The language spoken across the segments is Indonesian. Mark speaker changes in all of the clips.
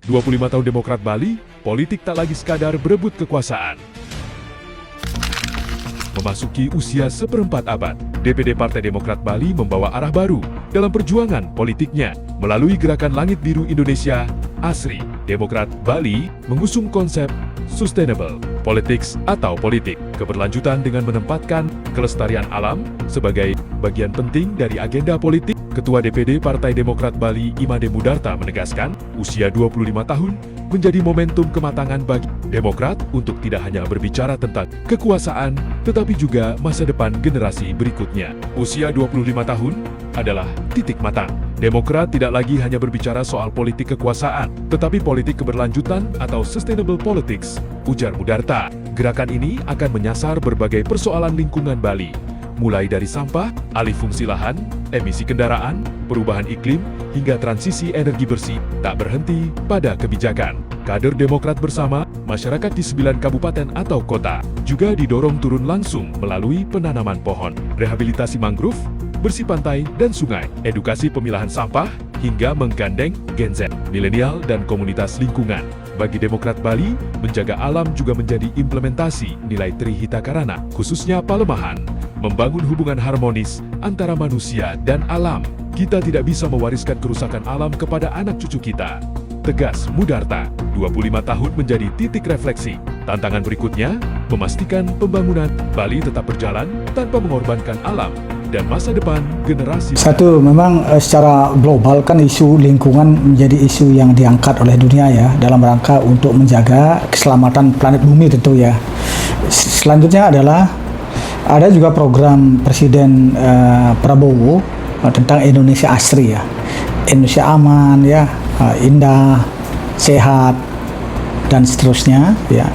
Speaker 1: 25 tahun Demokrat Bali, politik tak lagi sekadar berebut kekuasaan. Memasuki usia seperempat abad, DPD Partai Demokrat Bali membawa arah baru dalam perjuangan politiknya. Melalui Gerakan Langit Biru Indonesia, ASRI, Demokrat Bali mengusung konsep Sustainable Politics atau politik keberlanjutan dengan menempatkan kelestarian alam sebagai bagian penting dari agenda politik. Ketua DPD Partai Demokrat Bali Imade Mudarta menegaskan, usia 25 tahun menjadi momentum kematangan bagi Demokrat untuk tidak hanya berbicara tentang kekuasaan, tetapi juga masa depan generasi berikutnya. Usia 25 tahun adalah titik matang. Demokrat tidak lagi hanya berbicara soal politik kekuasaan, tetapi politik keberlanjutan atau sustainable politics, ujar Mudarta. Gerakan ini akan menyasar berbagai persoalan lingkungan Bali, mulai dari sampah, alih fungsi lahan, emisi kendaraan, perubahan iklim, hingga transisi energi bersih, tak berhenti pada kebijakan. Kader Demokrat bersama masyarakat di 9 kabupaten atau kota juga didorong turun langsung melalui penanaman pohon, rehabilitasi mangrove, bersih pantai dan sungai, edukasi pemilahan sampah, hingga menggandeng Gen Z, milenial dan komunitas lingkungan. Bagi Demokrat Bali, menjaga alam juga menjadi implementasi nilai Trihita Karana, khususnya Palemahan, membangun hubungan harmonis antara manusia dan alam. Kita tidak bisa mewariskan kerusakan alam kepada anak cucu kita, tegas Mudarta. 25 tahun menjadi titik refleksi. Tantangan berikutnya, memastikan pembangunan Bali tetap berjalan tanpa mengorbankan alam dan masa depan generasi.
Speaker 2: Satu, memang secara global kan isu lingkungan menjadi isu yang diangkat oleh dunia ya, dalam rangka untuk menjaga keselamatan planet bumi tentu ya. Selanjutnya adalah ada juga program Presiden Prabowo tentang Indonesia Asri ya. Indonesia aman ya, indah, sehat, dan seterusnya ya.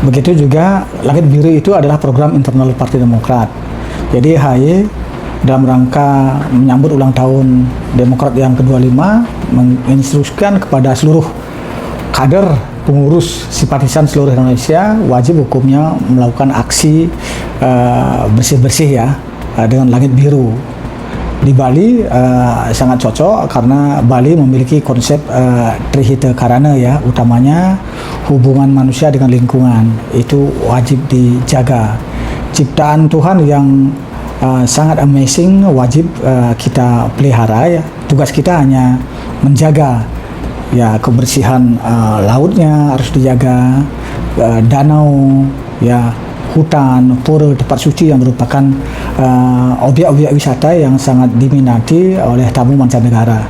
Speaker 2: Begitu juga Langit Biru itu adalah program internal Partai Demokrat. Jadi HY dalam rangka menyambut ulang tahun Demokrat yang ke-25 menginstruksikan kepada seluruh kader, pengurus, simpatisan seluruh Indonesia wajib hukumnya melakukan aksi bersih-bersih ya dengan Langit Biru. Di Bali sangat cocok karena Bali memiliki konsep Trihita Karana ya, utamanya hubungan manusia dengan lingkungan itu wajib dijaga. Ciptaan Tuhan yang sangat amazing, wajib kita pelihara ya. Tugas kita hanya menjaga ya kebersihan lautnya harus dijaga, danau ya, hutan, pura, tempat suci yang merupakan objek-objek wisata yang sangat diminati oleh tamu mancanegara.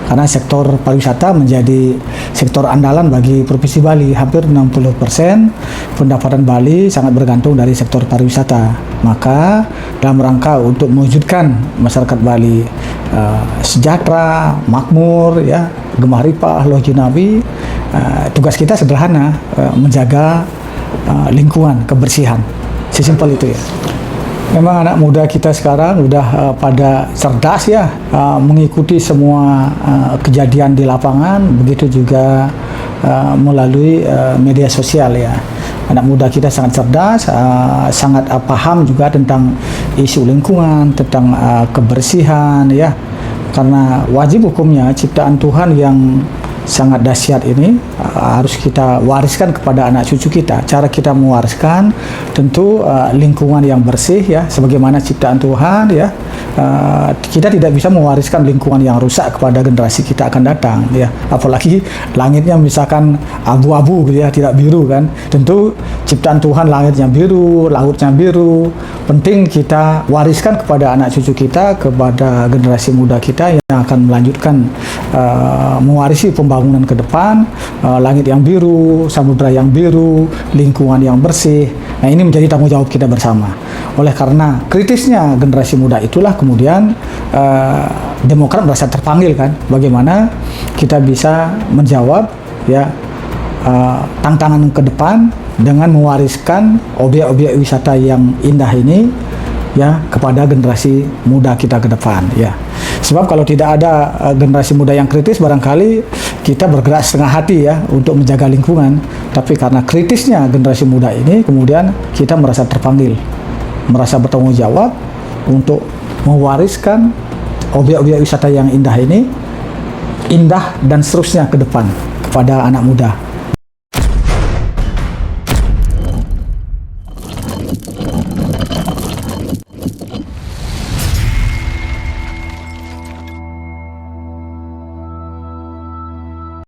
Speaker 2: Karena sektor pariwisata menjadi sektor andalan bagi Provinsi Bali. Hampir 60% pendapatan Bali sangat bergantung dari sektor pariwisata. Maka dalam rangka untuk mewujudkan masyarakat Bali sejahtera, makmur, ya, gemah ripah, loh jinawi, tugas kita sederhana, menjaga lingkungan, kebersihan. Sesimpel itu ya. Memang anak muda kita sekarang udah pada cerdas ya, mengikuti semua kejadian di lapangan, begitu juga melalui media sosial ya. Anak muda kita sangat cerdas, sangat paham juga tentang isu lingkungan, tentang kebersihan ya. Karena wajib hukumnya ciptaan Tuhan yang sangat dahsyat ini harus kita wariskan kepada anak cucu kita. Cara kita mewariskan tentu lingkungan yang bersih ya, sebagaimana ciptaan Tuhan ya. Kita tidak bisa mewariskan lingkungan yang rusak kepada generasi kita akan datang ya. Apalagi langitnya misalkan abu-abu gitu ya, tidak biru kan. Tentu ciptaan Tuhan langitnya biru, lautnya biru. Penting kita wariskan kepada anak cucu kita, kepada generasi muda kita yang akan melanjutkan mewarisi pembangunan ke depan, langit yang biru, samudra yang biru, lingkungan yang bersih. Nah, ini menjadi tanggung jawab kita bersama. Oleh karena kritisnya generasi muda itulah kemudian Demokrat merasa terpanggil kan, bagaimana kita bisa menjawab ya tantangan ke depan dengan mewariskan objek-objek wisata yang indah ini ya kepada generasi muda kita ke depan ya. Sebab kalau tidak ada generasi muda yang kritis, barangkali kita bergerak setengah hati ya untuk menjaga lingkungan. Tapi karena kritisnya generasi muda ini, kemudian kita merasa terpanggil, merasa bertanggung jawab untuk mewariskan objek-objek wisata yang indah ini, indah dan seterusnya ke depan kepada anak muda.